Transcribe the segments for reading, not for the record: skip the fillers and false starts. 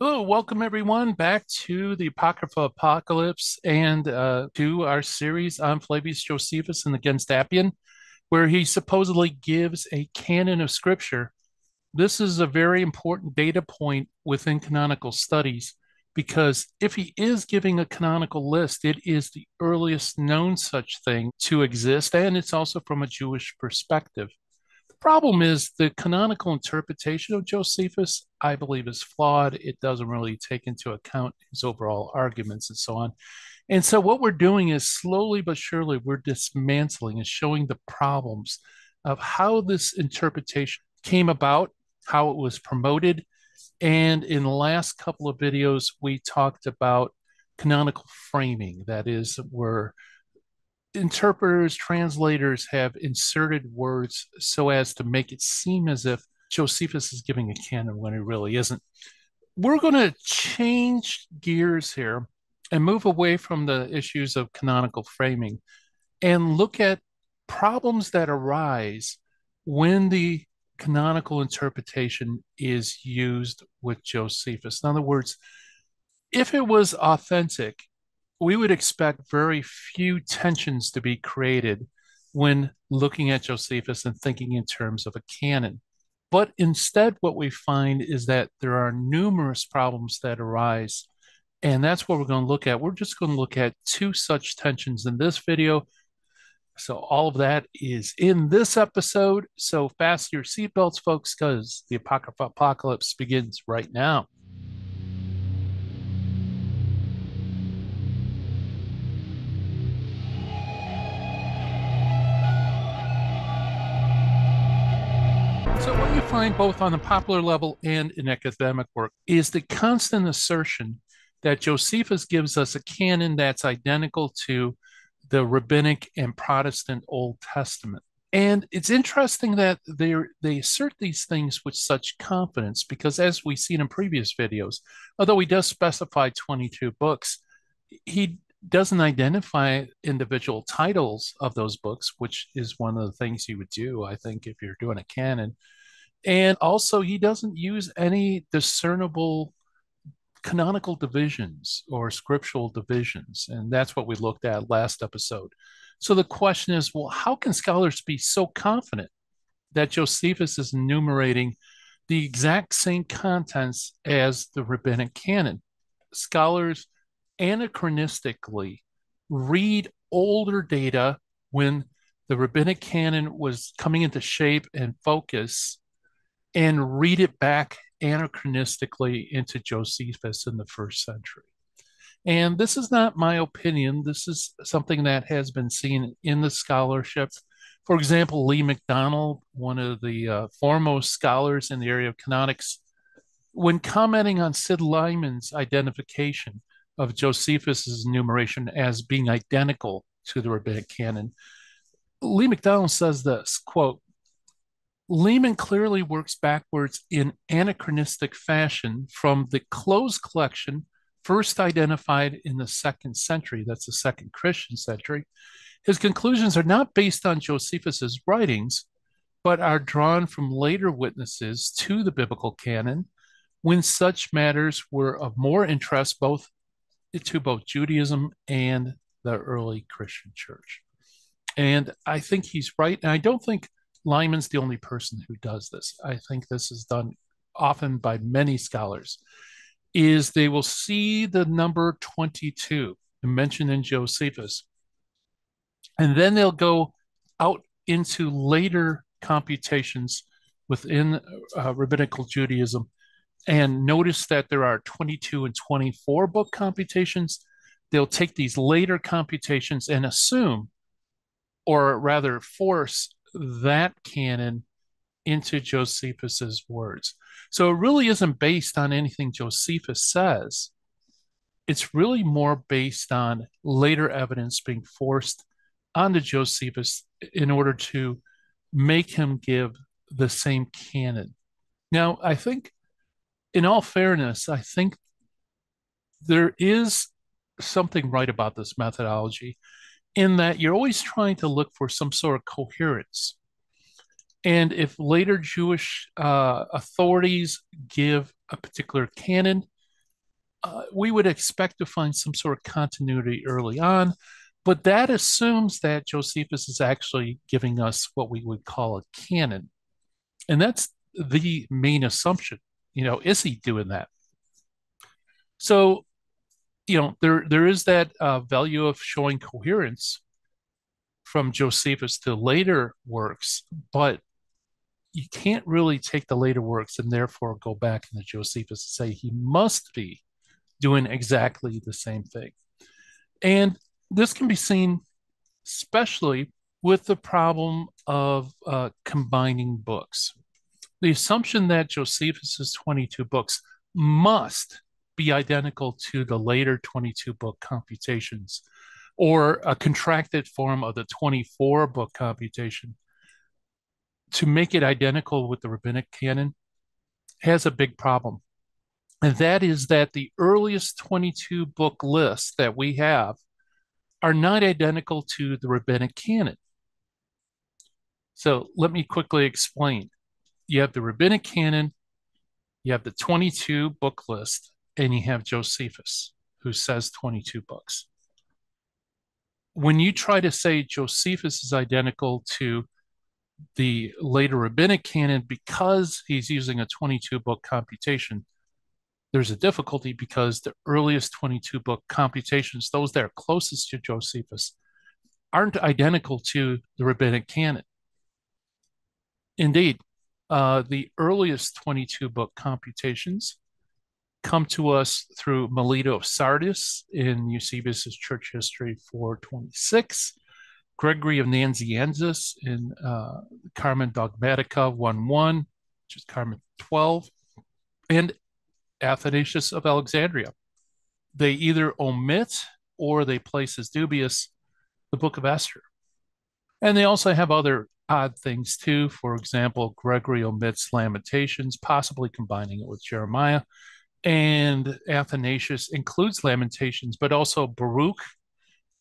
Hello, welcome everyone back to the Apocrypha Apocalypse and to our series on Flavius Josephus and the Gestapian, where he supposedly gives a canon of scripture. This is a very important data point within canonical studies because if he is giving a canonical list, it is the earliest known such thing to exist, and it's also from a Jewish perspective. Problem is the canonical interpretation of Josephus, I believe, is flawed. It doesn't really take into account his overall arguments and so on. And so what we're doing is slowly but surely we're dismantling and showing the problems of how this interpretation came about, how it was promoted. And in the last couple of videos, we talked about canonical framing. That is, where interpreters, translators have inserted words so as to make it seem as if Josephus is giving a canon when he really isn't. We're going to change gears here and move away from the issues of canonical framing and look at problems that arise when the canonical interpretation is used with Josephus. In other words, if it was authentic, we would expect very few tensions to be created when looking at Josephus and thinking in terms of a canon. But instead, what we find is that there are numerous problems that arise. And that's what we're going to look at. We're just going to look at two such tensions in this video. So all of that is in this episode. So fasten your seatbelts, folks, because the Apocrypha Apocalypse begins right now. So what you find both on the popular level and in academic work is the constant assertion that Josephus gives us a canon that's identical to the Rabbinic and Protestant Old Testament. And it's interesting that they assert these things with such confidence because, as we've seen in previous videos, although he does specify 22 books, he doesn't identify individual titles of those books, which is one of the things you would do, I think, if you're doing a canon. And also, he doesn't use any discernible canonical divisions or scriptural divisions. And that's what we looked at last episode. So the question is, well, how can scholars be so confident that Josephus is enumerating the exact same contents as the rabbinic canon? Scholars anachronistically read older data when the rabbinic canon was coming into shape and focus and read it back anachronistically into Josephus in the first century. And this is not my opinion. This is something that has been seen in the scholarship. For example, Lee McDonald, one of the foremost scholars in the area of canonics, when commenting on Sid Lyman's identification of Josephus's enumeration as being identical to the rabbinic canon, Lee McDonald says this, quote, Lehman clearly works backwards in anachronistic fashion from the closed collection first identified in the second century, that's the second Christian century. His conclusions are not based on Josephus's writings, but are drawn from later witnesses to the biblical canon when such matters were of more interest to both Judaism and the early Christian church. And I think he's right. And I don't think Lyman's the only person who does this. I think this is done often by many scholars, is they will see the number 22 mentioned in Josephus, and then they'll go out into later computations within rabbinical Judaism and notice that there are 22 and 24 book computations. They'll take these later computations and assume, or rather force, that canon into Josephus's words. So it really isn't based on anything Josephus says. It's really more based on later evidence being forced onto Josephus in order to make him give the same canon. Now, I think, in all fairness, I think there is something right about this methodology in that you're always trying to look for some sort of coherence. And if later Jewish authorities give a particular canon, we would expect to find some sort of continuity early on, but that assumes that Josephus is actually giving us what we would call a canon. And that's the main assumption. Is he doing that? So, there is that value of showing coherence from Josephus to later works, but you can't really take the later works and therefore go back into Josephus and say he must be doing exactly the same thing. And this can be seen especially with the problem of combining books. The assumption that Josephus's 22 books must be identical to the later 22 book computations or a contracted form of the 24 book computation to make it identical with the Rabbinic canon has a big problem. And that is that the earliest 22 book lists that we have are not identical to the Rabbinic canon. So let me quickly explain. You have the Rabbinic canon, you have the 22 book list, and you have Josephus, who says 22 books. When you try to say Josephus is identical to the later Rabbinic canon because he's using a 22 book computation, there's a difficulty because the earliest 22 book computations, those that are closest to Josephus, aren't identical to the Rabbinic canon. Indeed, the earliest 22 book computations come to us through Melito of Sardis in Eusebius's Church History 426, Gregory of Nazianzus in Carmen Dogmatica 1:1, which is Carmen 12, and Athanasius of Alexandria. They either omit or they place as dubious the Book of Esther. And they also have other odd things too. For example, Gregory omits Lamentations, possibly combining it with Jeremiah. And Athanasius includes Lamentations, but also Baruch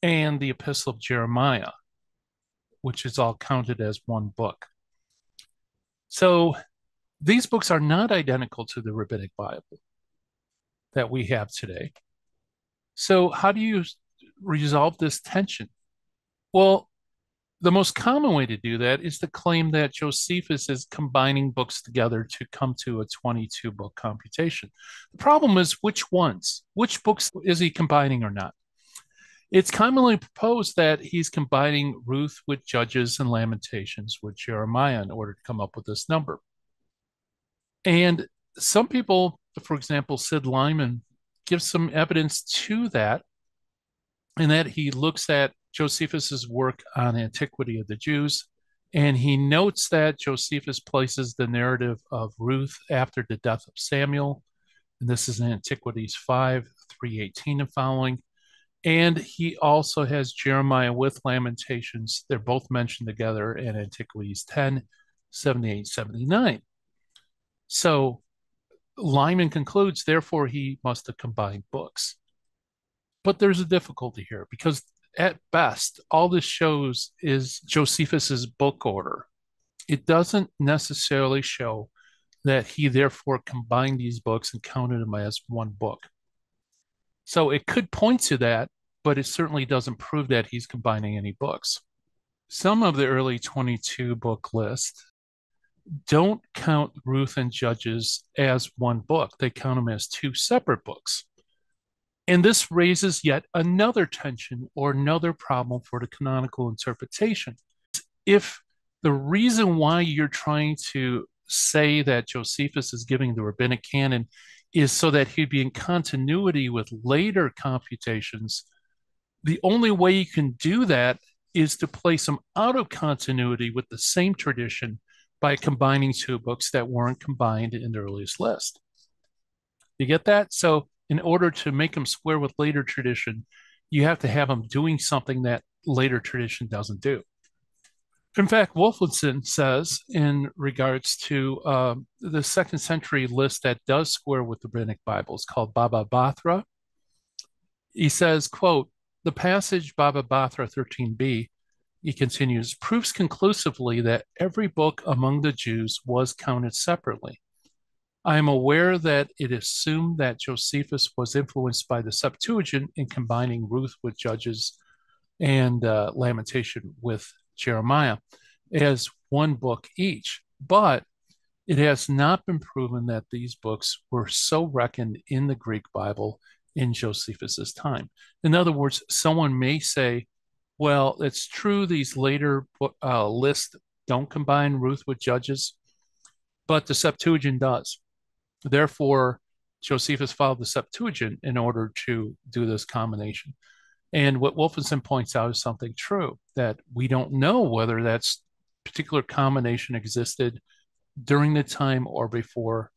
and the Epistle of Jeremiah, which is all counted as one book. So these books are not identical to the Rabbinic Bible that we have today. So how do you resolve this tension? Well, the most common way to do that is to claim that Josephus is combining books together to come to a 22 book computation. The problem is which ones? Which books is he combining or not? It's commonly proposed that he's combining Ruth with Judges and Lamentations with Jeremiah in order to come up with this number. And some people, for example, Sid Lyman, gives some evidence to that, in that he looks at Josephus's work on Antiquity of the Jews, and he notes that Josephus places the narrative of Ruth after the death of Samuel, and this is in Antiquities 5, 318 and following. And he also has Jeremiah with Lamentations. They're both mentioned together in Antiquities 10, 78, 79. So Lyman concludes, therefore, he must have combined books. But there's a difficulty here because at best, all this shows is Josephus's book order. It doesn't necessarily show that he therefore combined these books and counted them as one book. So it could point to that, but it certainly doesn't prove that he's combining any books. Some of the early 22 book lists don't count Ruth and Judges as one book. They count them as two separate books. And this raises yet another tension or another problem for the canonical interpretation. If the reason why you're trying to say that Josephus is giving the Rabbinic canon is so that he'd be in continuity with later computations, the only way you can do that is to place them out of continuity with the same tradition by combining two books that weren't combined in the earliest list. You get that? So in order to make them square with later tradition, you have to have them doing something that later tradition doesn't do. In fact, Wolfenson says in regards to the second century list that does square with the Rabbinic Bible, it's called Baba Bathra. He says, quote, the passage Baba Bathra 13b, he continues, proves conclusively that every book among the Jews was counted separately. I am aware that it is assumed that Josephus was influenced by the Septuagint in combining Ruth with Judges and Lamentation with Jeremiah as one book each. But it has not been proven that these books were so reckoned in the Greek Bible in Josephus's time. In other words, someone may say, well, it's true these later lists don't combine Ruth with Judges, but the Septuagint does. Therefore, Josephus followed the Septuagint in order to do this combination. And what Wolfenson points out is something true, that we don't know whether that particular combination existed during the time or before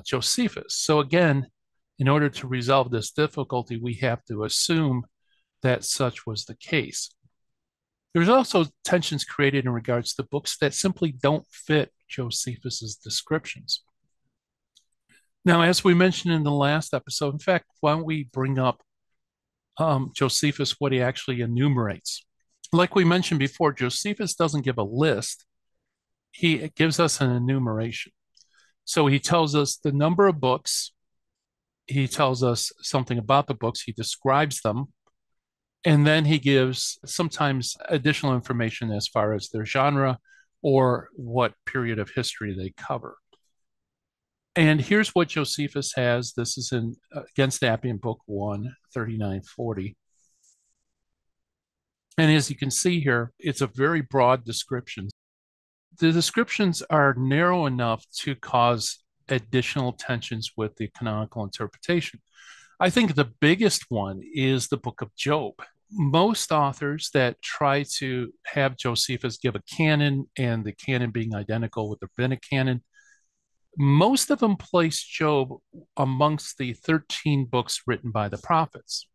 Josephus. So again, in order to resolve this difficulty, we have to assume that such was the case. There's also tensions created in regards to books that simply don't fit Josephus's descriptions. Now, as we mentioned in the last episode, in fact, why don't we bring up Josephus, what he actually enumerates? Like we mentioned before, Josephus doesn't give a list. He gives us an enumeration. So he tells us the number of books. He tells us something about the books. He describes them. And then he gives sometimes additional information as far as their genre or what period of history they cover. And here's what Josephus has. This is in Against Appian, Book 1, 3940. And as you can see here, it's a very broad description. The descriptions are narrow enough to cause additional tensions with the canonical interpretation. I think the biggest one is the book of Job. Most authors that try to have Josephus give a canon and the canon being identical with the Rabbinic canon, most of them place Job amongst the 13 books written by the prophets.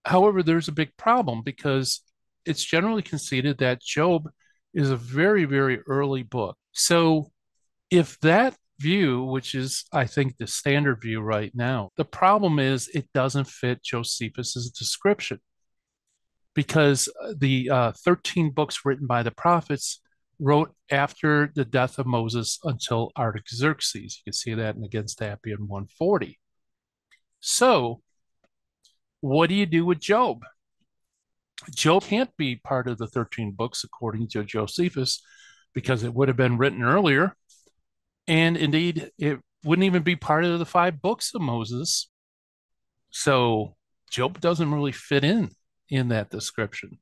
However, there's a big problem because it's generally conceded that Job is a very, very early book. So if that view, which is, I think, the standard view right now, the problem is it doesn't fit Josephus's description because the 13 books written by the prophets wrote after the death of Moses until Artaxerxes. You can see that in Against Appian 140. So what do you do with Job? Job can't be part of the 13 books according to Josephus because it would have been written earlier. And indeed, it wouldn't even be part of the 5 books of Moses. So Job doesn't really fit in that description.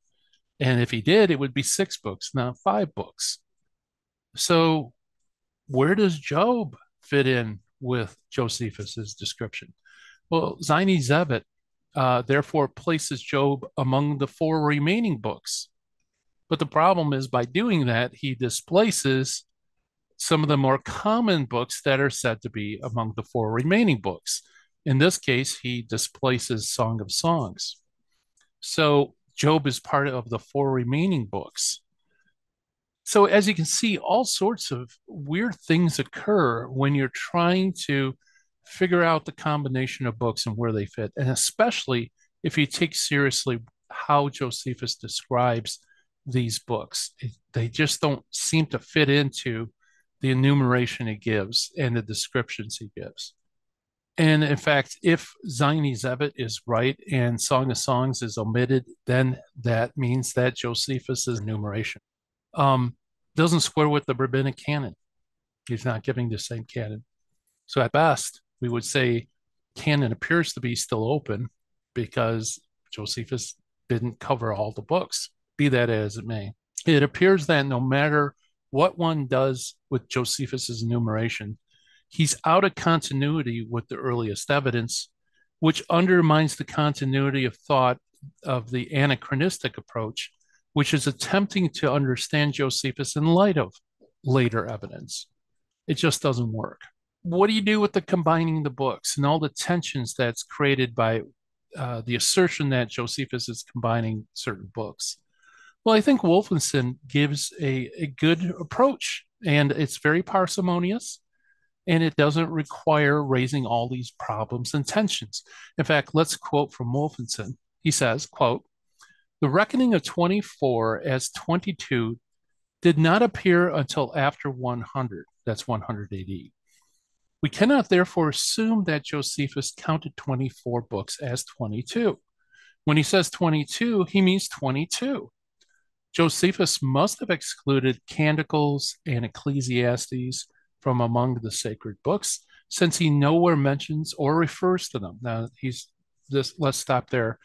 And if he did, it would be 6 books, not 5 books. So where does Job fit in with Josephus's description? Well, Zine Zebit therefore places Job among the 4 remaining books. But the problem is by doing that, he displaces some of the more common books that are said to be among the 4 remaining books. In this case, he displaces Song of Songs. So Job is part of the 4 remaining books. So as you can see, all sorts of weird things occur when you're trying to figure out the combination of books and where they fit, and especially if you take seriously how Josephus describes these books. They just don't seem to fit into the enumeration he gives and the descriptions he gives. And in fact, if Zine Zebit is right and Song of Songs is omitted, then that means that Josephus's enumeration doesn't square with the Rabbinic canon. He's not giving the same canon. So at best, we would say canon appears to be still open because Josephus didn't cover all the books, be that as it may. It appears that no matter what one does with Josephus's enumeration, he's out of continuity with the earliest evidence, which undermines the continuity of thought of the anachronistic approach, which is attempting to understand Josephus in light of later evidence. It just doesn't work. What do you do with the combining the books and all the tensions that's created by the assertion that Josephus is combining certain books? Well, I think Wolfenson gives a good approach, and it's very parsimonious, and it doesn't require raising all these problems and tensions. In fact, let's quote from Wolfenson. He says, quote, "The reckoning of 24 as 22 did not appear until after 100, that's 100 AD, We cannot therefore assume that Josephus counted 24 books as 22. When he says 22, he means 22. Josephus must have excluded Canticles and Ecclesiastes from among the sacred books, since he nowhere mentions or refers to them. Now, let's stop there.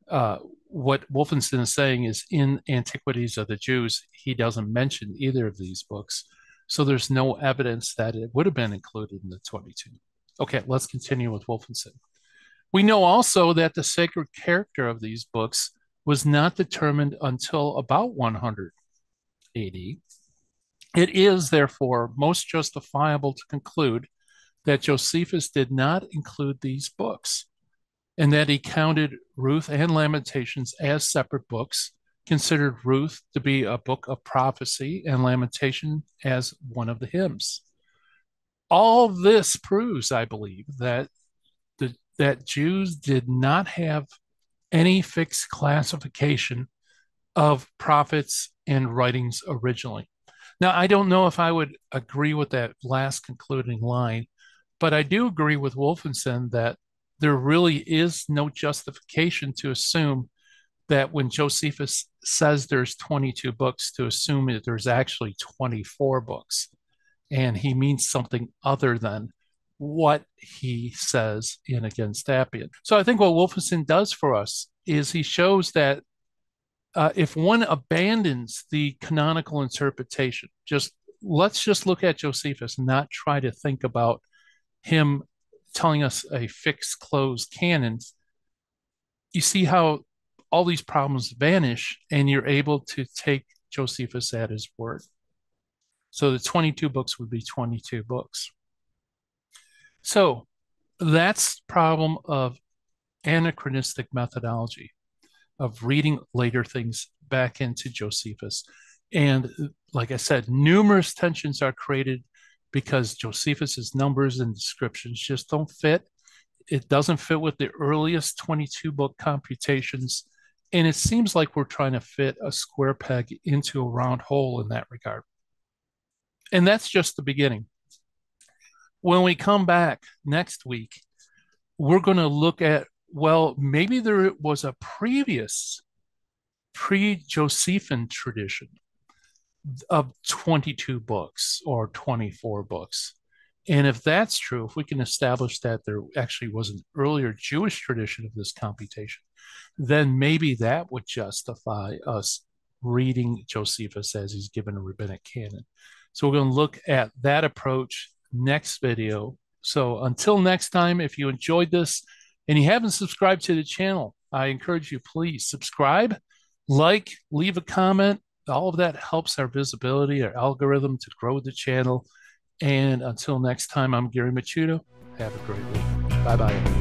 What Wolfensohn is saying is in Antiquities of the Jews, he doesn't mention either of these books. So there's no evidence that it would have been included in the 22. Okay, let's continue with Wolfensohn. We know also that the sacred character of these books was not determined until about 100 AD. It is, therefore, most justifiable to conclude that Josephus did not include these books, and that he counted Ruth and Lamentations as separate books, considered Ruth to be a book of prophecy and Lamentation as one of the hymns. All this proves, I believe, that Jews did not have any fixed classification of prophets and writings originally. Now, I don't know if I would agree with that last concluding line, but I do agree with Wolfensohn that there really is no justification to assume that when Josephus says there's 22 books, to assume that there's actually 24 books. And he means something other than what he says in Against Appian. So I think what Wolfensohn does for us is he shows that if one abandons the canonical interpretation, let's just look at Josephus and not try to think about him telling us a fixed, closed canon. You see how all these problems vanish, and you're able to take Josephus at his word. So the 22 books would be 22 books. So that's the problem of anachronistic methodology, of reading later things back into Josephus. And like I said, numerous tensions are created because Josephus's numbers and descriptions just don't fit. It doesn't fit with the earliest 22 book computations. And it seems like we're trying to fit a square peg into a round hole in that regard. And that's just the beginning. When we come back next week, we're going to look at, well, maybe there was a previous pre-Josephan tradition of 22 books or 24 books. And if that's true, if we can establish that there actually was an earlier Jewish tradition of this computation, then maybe that would justify us reading Josephus as he's given a rabbinic canon. So we're going to look at that approach next video. So until next time, if you enjoyed this and you haven't subscribed to the channel, I encourage you, please subscribe, like, leave a comment. All of that helps our visibility, our algorithm to grow the channel. And until next time, I'm Gary Machuto. Have a great week. Bye-bye.